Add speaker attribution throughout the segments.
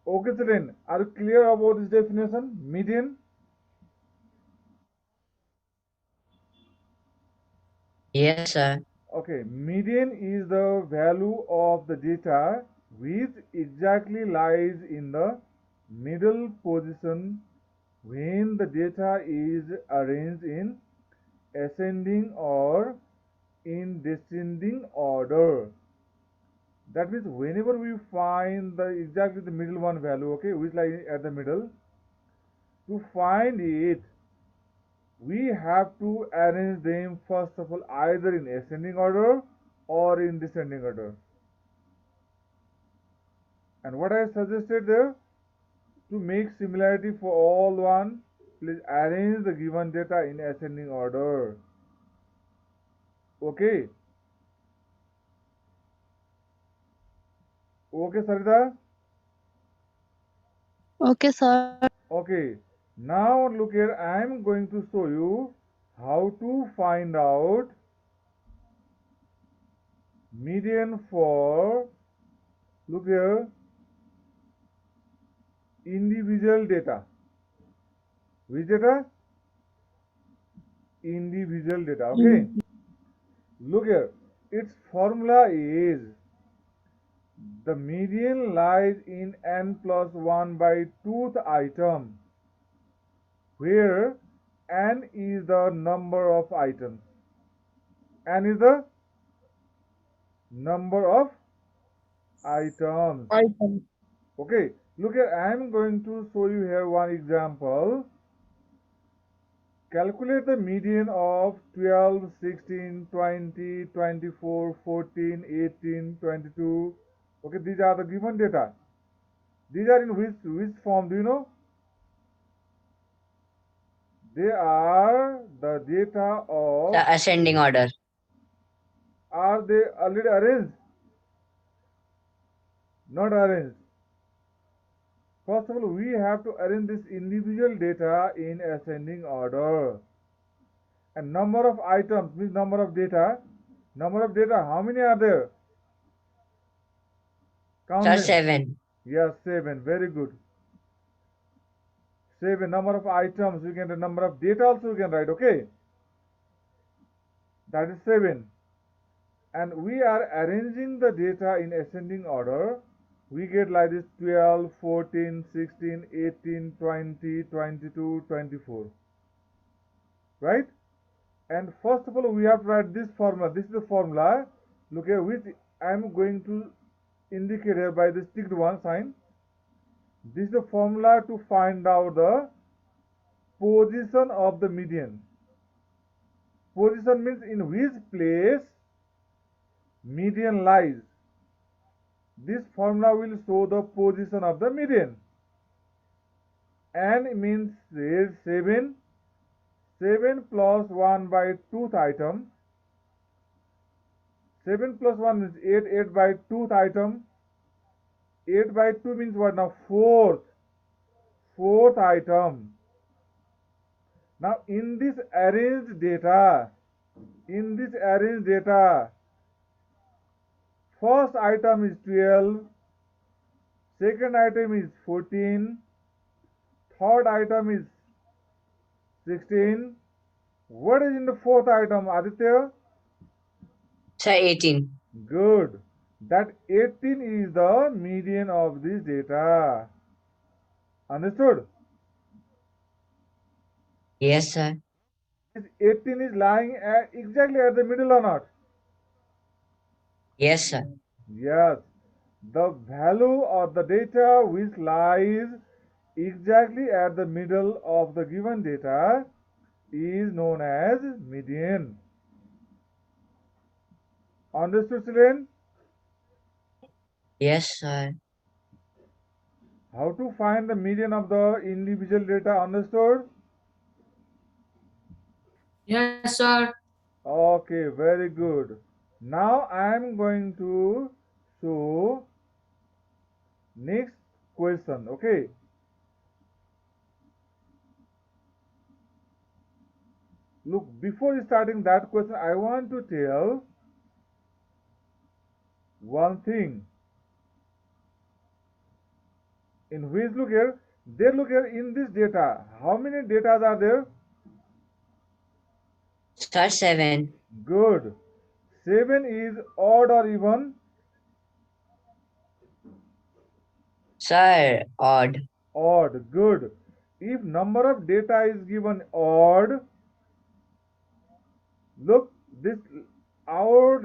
Speaker 1: Okay, children, are you clear about this definition? Median?
Speaker 2: Yes, sir.
Speaker 1: Okay, median is the value of the data which exactly lies in the middle position when the data is arranged in ascending or in descending order. That means whenever we find the exactly the middle one value, okay, which lies at the middle, to find it, we have to arrange them first of all either in ascending order or in descending order. And what I suggested there, to make similarity for all one, please arrange the given data in ascending order. Okay. Okay, Sarita?
Speaker 3: Okay, sir.
Speaker 1: Okay. Now look here, I am going to show you how to find out median for, look here, individual data. Which data? Individual data. Okay.
Speaker 3: Mm.
Speaker 1: Look here, its formula is the median lies in n plus 1 by 2th item, where n is the number of items. N is the number of items.
Speaker 3: Item.
Speaker 1: Okay, look here, I am going to show you here one example. Calculate the median of 12, 16, 20, 24, 14, 18, 22. Okay, these are the given data. These are in which form, do you know? They are the data of,
Speaker 2: The ascending order.
Speaker 1: are they already arranged? Not arranged. First of all, we have to arrange this individual data in ascending order. And number of items means number of data. Number of data, how many are there? Count
Speaker 2: Sir,
Speaker 1: them.
Speaker 2: 7.
Speaker 1: Yes, 7. Very good. 7. Number of items, we can the number of data also we can write, okay? That is 7. And we are arranging the data in ascending order. We get like this 12, 14, 16, 18, 20, 22, 24. Right? And first of all, we have to write this formula. This is the formula. Look here, which I am going to indicate here by this ticked one sign. This is the formula to find out the position of the median. Position means in which place median lies. This formula will show the position of the median. N means is 7. 7 plus 1 by 2th item. 7 plus 1 is 8. 8 by 2th item. 8 by 2 means what now? 4th. 4th item. Now in this arranged data, first item is 12, second item is 14, third item is 16. What is in the fourth item, Aditya?
Speaker 2: Sir, 18.
Speaker 1: Good. That 18 is the median of this data. Understood?
Speaker 2: Yes, sir.
Speaker 1: This 18 is lying exactly at the middle or not?
Speaker 2: Yes, sir.
Speaker 1: Yes. The value of the data which lies exactly at the middle of the given data is known as median. Understood, children?
Speaker 2: Yes, sir.
Speaker 1: How to find the median of the individual data? Understood?
Speaker 4: Yes, sir.
Speaker 1: Okay, very good. Now I am going to show next question. Okay. Look, before starting that question, I want to tell one thing. In which, look here, they look here in this data. How many datas are there?
Speaker 2: Sir, 7.
Speaker 1: Good. 7 is odd or even?
Speaker 2: Sir, odd.
Speaker 1: Odd. Good. If number of data is given odd, look, this our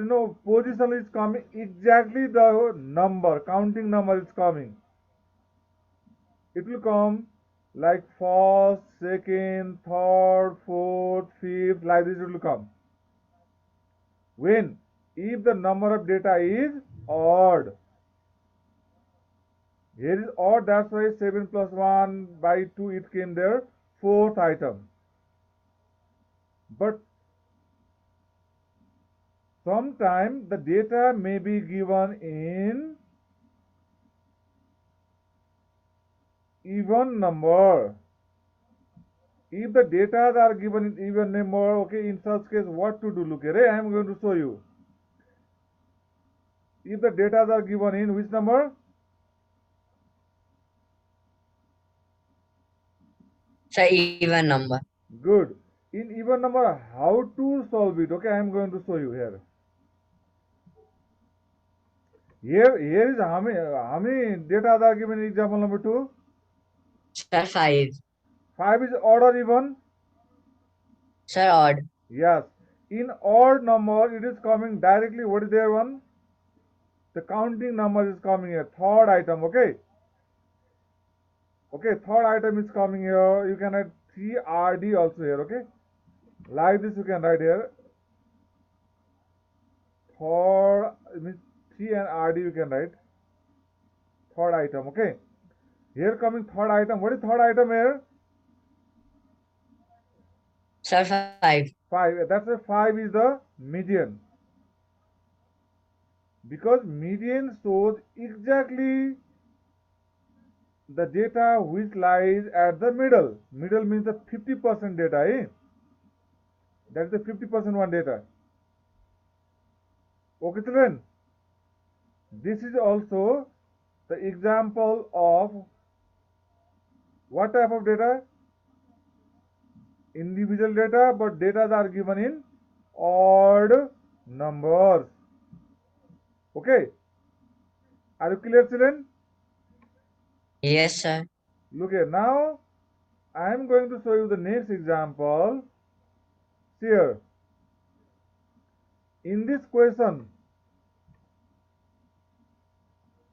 Speaker 1: position is coming exactly the number, counting number is coming. It will come like first, second, third, fourth, fifth, like this it will come. When? If the number of data is odd. Here is odd, that's why 7 plus 1 by 2 it came there, fourth item. But sometimes the data may be given in even number. If the data are given in even number, okay, in such case what to do? Look here, I am going to show you. If the data are given in which number?
Speaker 2: Sir, even number.
Speaker 1: Good. In even number, how to solve it? Okay, I am going to show you here. Here is how many data are given in example number 2?
Speaker 2: Sir, 5.
Speaker 1: 5 is odd or even?
Speaker 2: Sir, odd.
Speaker 1: Yes. In odd number, it is coming directly. What is there one? The counting number is coming here. Third item, okay? Okay, third item is coming here. You can write 3RD also here, okay? Like this you can write here. Third means 3 and RD you can write. Third item, okay? Here coming third item. What is third item here?
Speaker 2: Sir, 5.
Speaker 1: 5. That's why 5 is the median. Because median shows exactly the data which lies at the middle. Middle means the 50% data, eh? That is the 50% one data. Okay, children. This is also the example of what type of data? Individual data, but data are given in odd numbers. Okay. Are you clear, children?
Speaker 2: Yes, sir.
Speaker 1: Look here. Now, I am going to show you the next example. Here. In this question,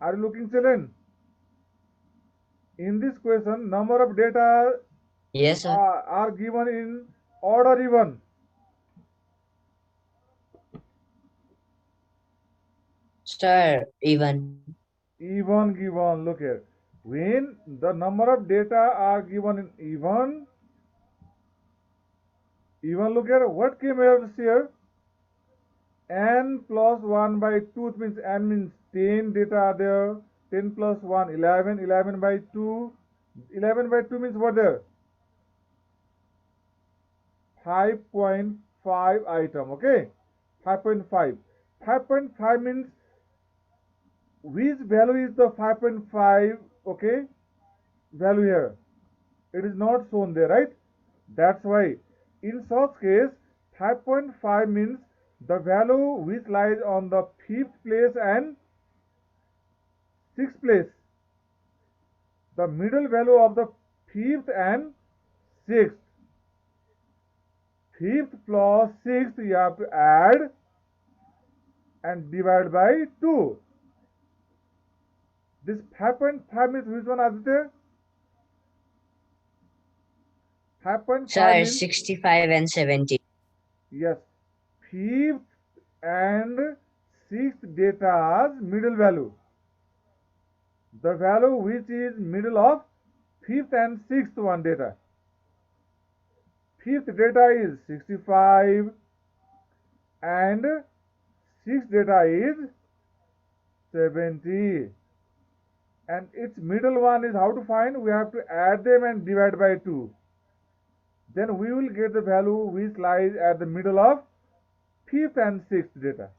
Speaker 1: are you looking, children? In this question, number of data
Speaker 2: Yes, sir.
Speaker 1: are given in odd or even?
Speaker 2: Sir, even.
Speaker 1: Even given. Look here. When the number of data are given in even look here, what came here? N plus 1 by 2, it means n means 10 data are there. 10 plus 1, 11. 11 by 2. 11 by 2 means what there? 5.5 item, okay? 5.5. 5.5 means which value is the 5.5, okay? Value here. It is not shown there, right? That's why in such case 5.5 means the value which lies on the 5th place and 6th place. The middle value of the 5th and 6th. 5th plus 6th you have to add and divide by 2. This 5.5 means which one, Aditya? 5.5
Speaker 2: Sir,
Speaker 1: means
Speaker 2: 65 and 70.
Speaker 1: yes, 5th and 6th data's middle value. The value which is middle of 5th and 6th one data. 5th data is 65 and 6th data is 70. And its middle one is how to find? We have to add them and divide by 2. Then we will get the value which lies at the middle of 5th and 6th data.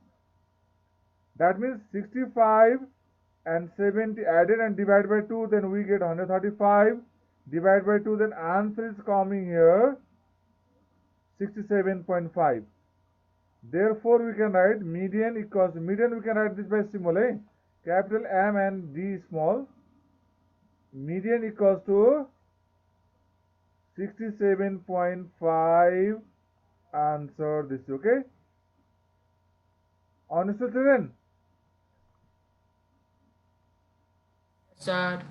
Speaker 1: That means 65 and 70 added and divided by 2, then we get 135. Divide by 2, then answer is coming here 67.5. Therefore, we can write median equals, median we can write this by symbol, capital M and D small. Median equals to 67.5. Answer this, okay? Understood, children?
Speaker 3: Sir.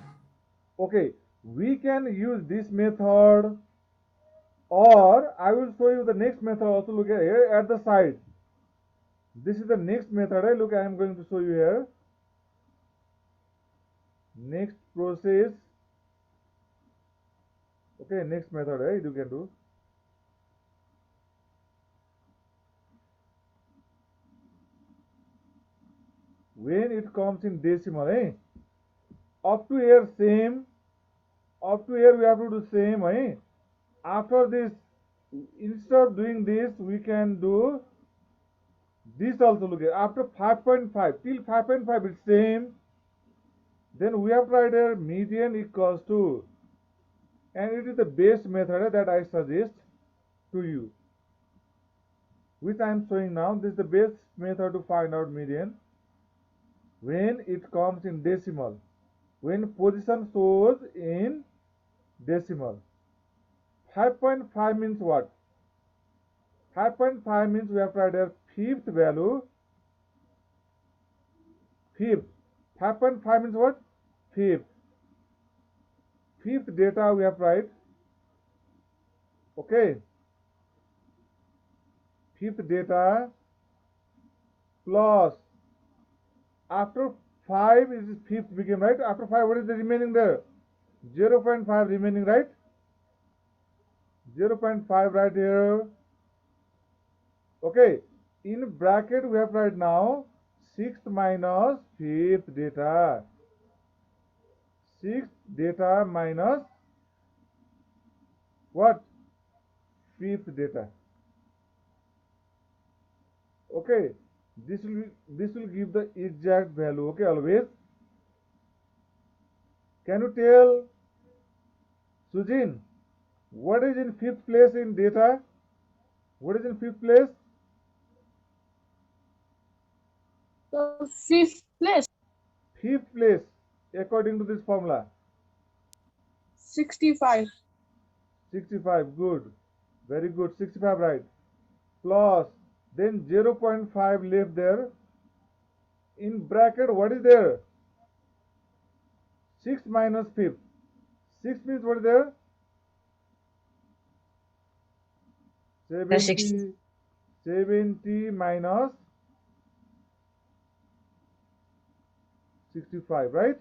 Speaker 1: Okay, we can use this method, or I will show you the next method also. Look at here at the side. This is the next method. Look, I am going to show you here. Next process. Okay, next method you can do. When it comes in decimal, up to here same, up to here we have to do same, After this, instead of doing this, we can do this also. Look at after 5.5 till 5.5 it's same. Then we have to write here median equals to, and it is the best method that I suggest to you, which I am showing now. This is the best method to find out median when it comes in decimal, when position shows in decimal. 5.5 means what? 5.5 means we have to write here fifth value. Fifth. 5.5 means what? Fifth. Fifth data we have to write. Okay. Fifth data plus, after 5 is fifth became, right? After 5, what is the remaining there? 0.5 remaining, right? 0.5 right here. Okay. In bracket we have right now 6th minus 5th data. 6th data minus what? 5th data. Okay. This will give the exact value. Okay, always. Can you tell, Sujin, what is in 5th place in data? What is in 5th place?
Speaker 3: The 5th place.
Speaker 1: 5th place according to this formula.
Speaker 3: 65.
Speaker 1: 65, good. Very good. 65, right. Plus, then 0.5 left there. In bracket, what is there? 6 minus 5th. 6 means what is there? 70. 70 minus 65, right?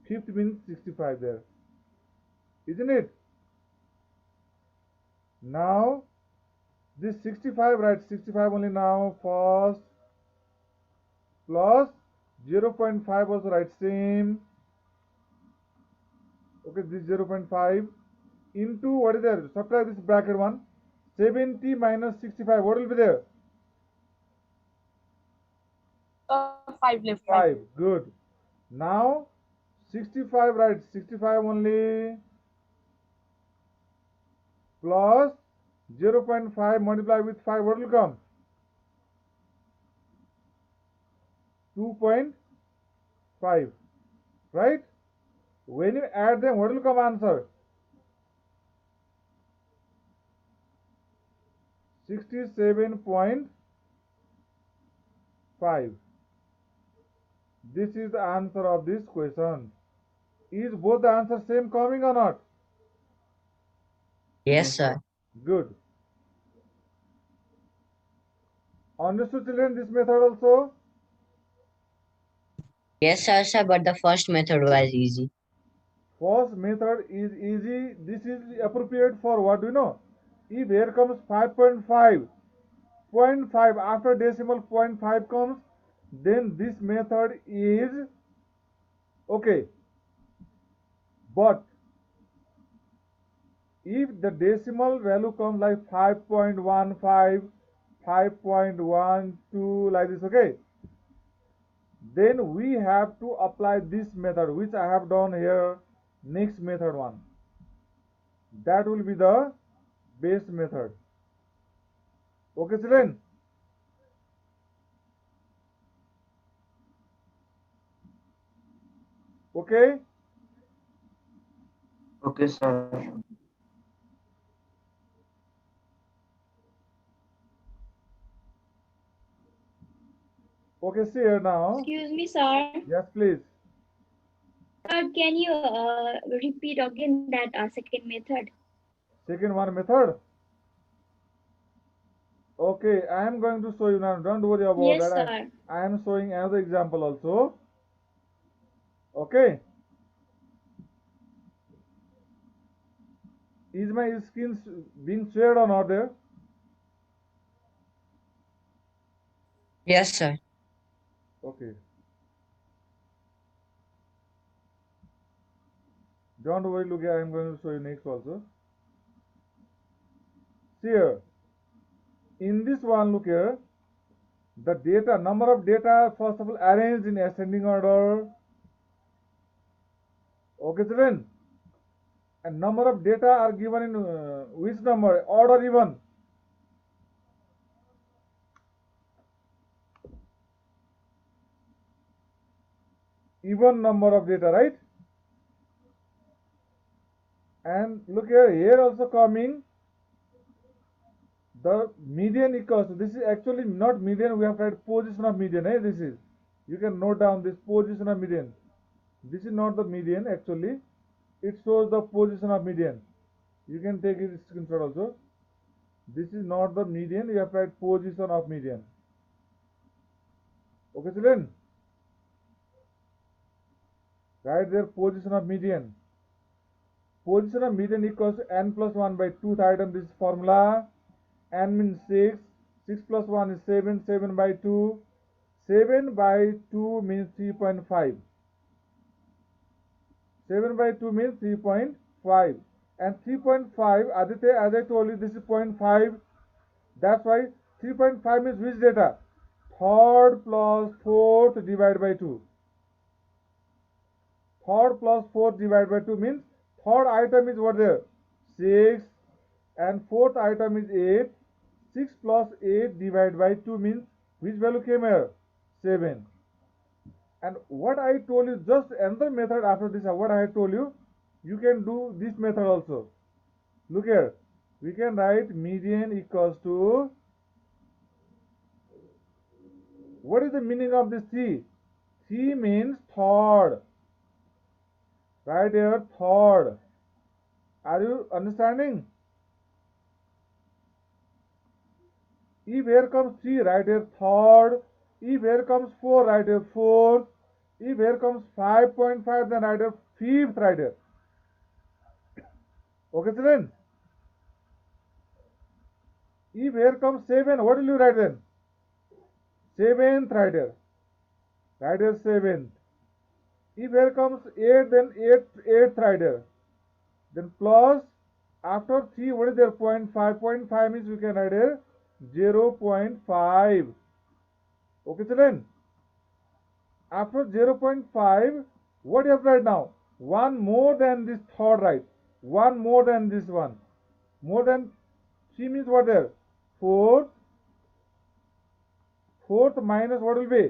Speaker 1: 5th means 65 there. Isn't it? Now, this 65, right? 65 only now. First plus 0.5 also, right? Same. Okay, this 0.5 into what is there? Subtract this bracket one. 70 minus 65. What will be there?
Speaker 3: 5 left.
Speaker 1: 5. Good. Now 65, right? 65 only plus 0.5 multiplied with 5. What will come? 2.5. Right? When you add them, what will come answer? 67.5. This is the answer of this question. Is both the answers same coming or not?
Speaker 2: Yes, sir.
Speaker 1: Good. Understood, children, this method also?
Speaker 2: Yes, sir, but the first method was easy.
Speaker 1: First method is easy. This is appropriate for what do you know? If here comes 5.5, 0.5 after decimal 0.5 comes, then this method is okay. But if the decimal value comes like 5.15, 5.12 like this, okay, then we have to apply this method which I have done here, next method one. That will be the base method. Okay, children? Okay?
Speaker 4: Okay, sir.
Speaker 1: Okay, see here now.
Speaker 5: Excuse me, sir.
Speaker 1: Yes, please.
Speaker 5: Sir, can you repeat again that second method?
Speaker 1: Second one method. Okay, I am going to show you now. Don't worry about
Speaker 5: Yes,
Speaker 1: that.
Speaker 5: sir.
Speaker 1: I am showing another example also. Okay. Is my screen being shared or not there?
Speaker 2: Yes, sir.
Speaker 1: Okay. Don't worry, look here, I am going to show you next also. See here. In this one, look here. The data, number of data, first of all, arranged in ascending order. Okay, children? And number of data are given in which number? Order even. Even number of data, right? And look here also coming the median equals, this is actually not median, we have tried position of median, this is, you can note down this position of median. This is not the median actually, it shows the position of median. You can take it screenshot also. This is not the median, you have tried position of median. Okay, children? Write there position of median. Position of median equals to n plus 1 by 2th item, this formula. N means 6, 6 plus 1 is 7, 7 by 2, 7 by 2 means 3.5. 7 by 2 means 3.5. And 3.5, Aditya, as I told you, this is 0.5. That's why 3.5 means which data? Third plus fourth divided by 2. Third plus fourth divided by 2 means third item is what there? 6. And fourth item is 8. 6 plus 8 divided by 2 means which value came here? 7. And what I told you, just another method after this, what I told you, you can do this method also. Look here, we can write median equals to, what is the meaning of this 3? 3 means third. Right here, third. Are you understanding? If here comes 3, right here, third. If here comes 4, right here, fourth. If here comes 5.5, then right here, fifth, right here. Okay, children? If here comes 7, what will you write then? 7th, right here. Right here, 7th. If here comes 8, then 8th, right here. Then plus, after 3, what is there? 0.5. 0.5 means we can write here 0.5. Okay, children? After 0.5, what you have right now? One more than this third, right? One more than this one. More than 3 means what there? Fourth. Fourth minus what will be?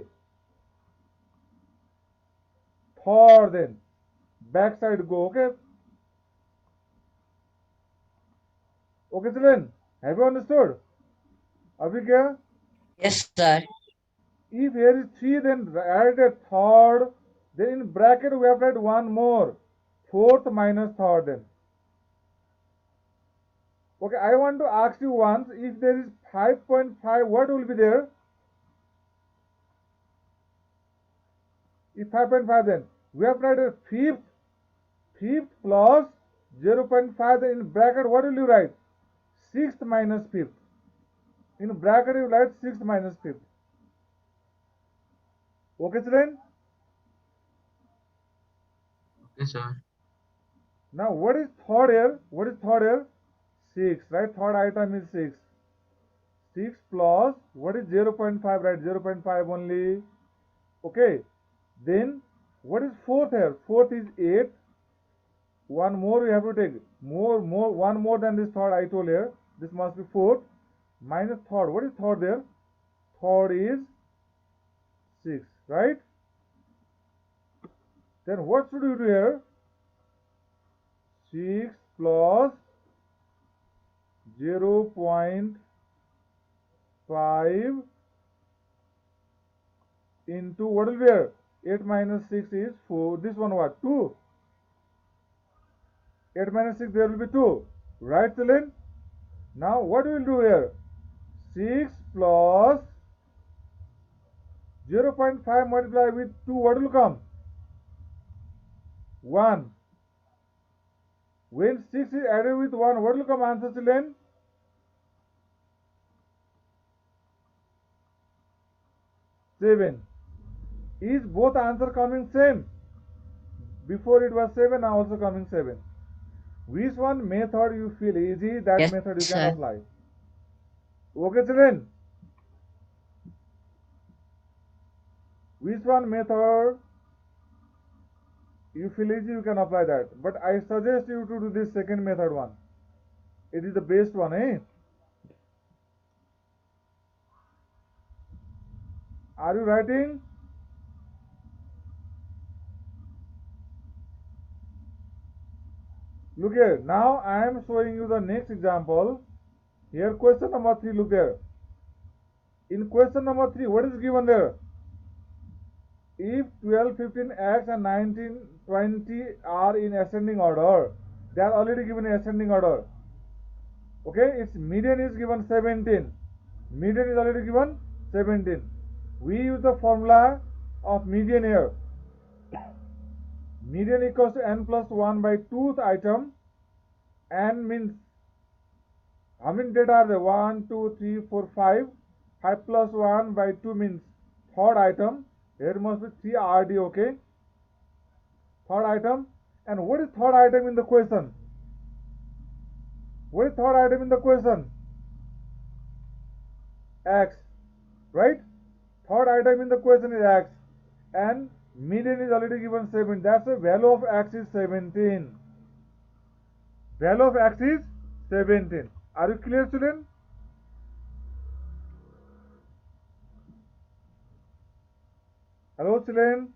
Speaker 1: Third then. Back side go, okay? Okay, children? Have you understood? Abhigya?
Speaker 2: Yes, sir.
Speaker 1: If here is 3, then write a third. Then in bracket we have to write one more. Fourth minus third then. Okay, I want to ask you once, if there is 5.5, what will be there? If 5.5, then we have to write a fifth plus 0.5, then in bracket what will you write? 6th minus 5th. In bracket you write 6th minus 5th. Okay, children?
Speaker 4: Okay, sir.
Speaker 1: Now what is third here? What is third here? 6, right? Third item is 6. 6 plus, what is 0.5, right? 0.5 only. Okay, then what is fourth here? Fourth is 8. One more we have to take. One more than this third I told here. This must be fourth minus third. What is third there? Third is 6, right? Then what should we do here? 6 plus 0.5 into what will be here? 8 minus 6 is 4. This one what? 2. 8 minus 6, there will be 2. Right, children? Now what we will do here? 6 plus 0.5 multiplied with 2, what will come? 1. When 6 is added with 1, what will come answer, children? 7. Is both answer coming same? Before it was 7, now also coming 7. Which one method you feel easy, that
Speaker 2: Yes,
Speaker 1: method you
Speaker 2: sir.
Speaker 1: can apply. Okay, children? Which one method you feel easy, you can apply that. But I suggest you to do this second method one. It is the best one, eh? Are you writing? Look here. Now I am showing you the next example. Here question number 3, look there. In question number 3, what is given there? If 12, 15, x and 19, 20 are in ascending order, they are already given in ascending order. Okay, its median is given 17. Median is already given 17. We use the formula of median here. Median equals to n plus 1 by 2th item. N means how many data are there? 1, 2, 3, 4, 5. 5 plus 1 by 2 means third item. Here must be 3 RD, okay? Third item. And what is third item in the question? What is third item in the question? X, right? Third item in the question is X. And median is already given 7. That's the value of X is 17. Value of X is 17. Are you clear, children? Hello, children?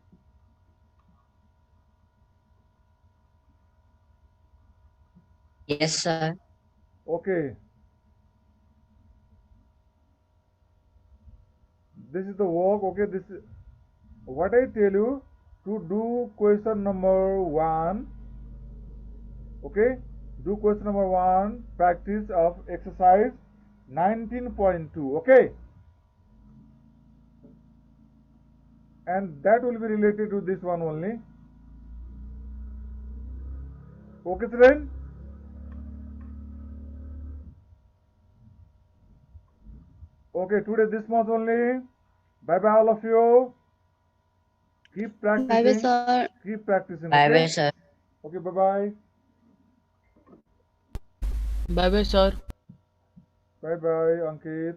Speaker 2: Yes, sir.
Speaker 1: Okay. This is the work, okay? This is what I tell you to do question number 1. Okay? Do question number 1, practice of exercise 19.2. Okay? And that will be related to this one only. Okay, children? Okay, today this much only. Bye bye, all of you. Keep practicing.
Speaker 3: Bye-bye, sir.
Speaker 1: Keep practicing.
Speaker 2: Bye,
Speaker 1: Okay?
Speaker 2: bye, sir.
Speaker 1: Okay, bye bye.
Speaker 3: Bye-bye, sir.
Speaker 1: Bye bye, Ankit.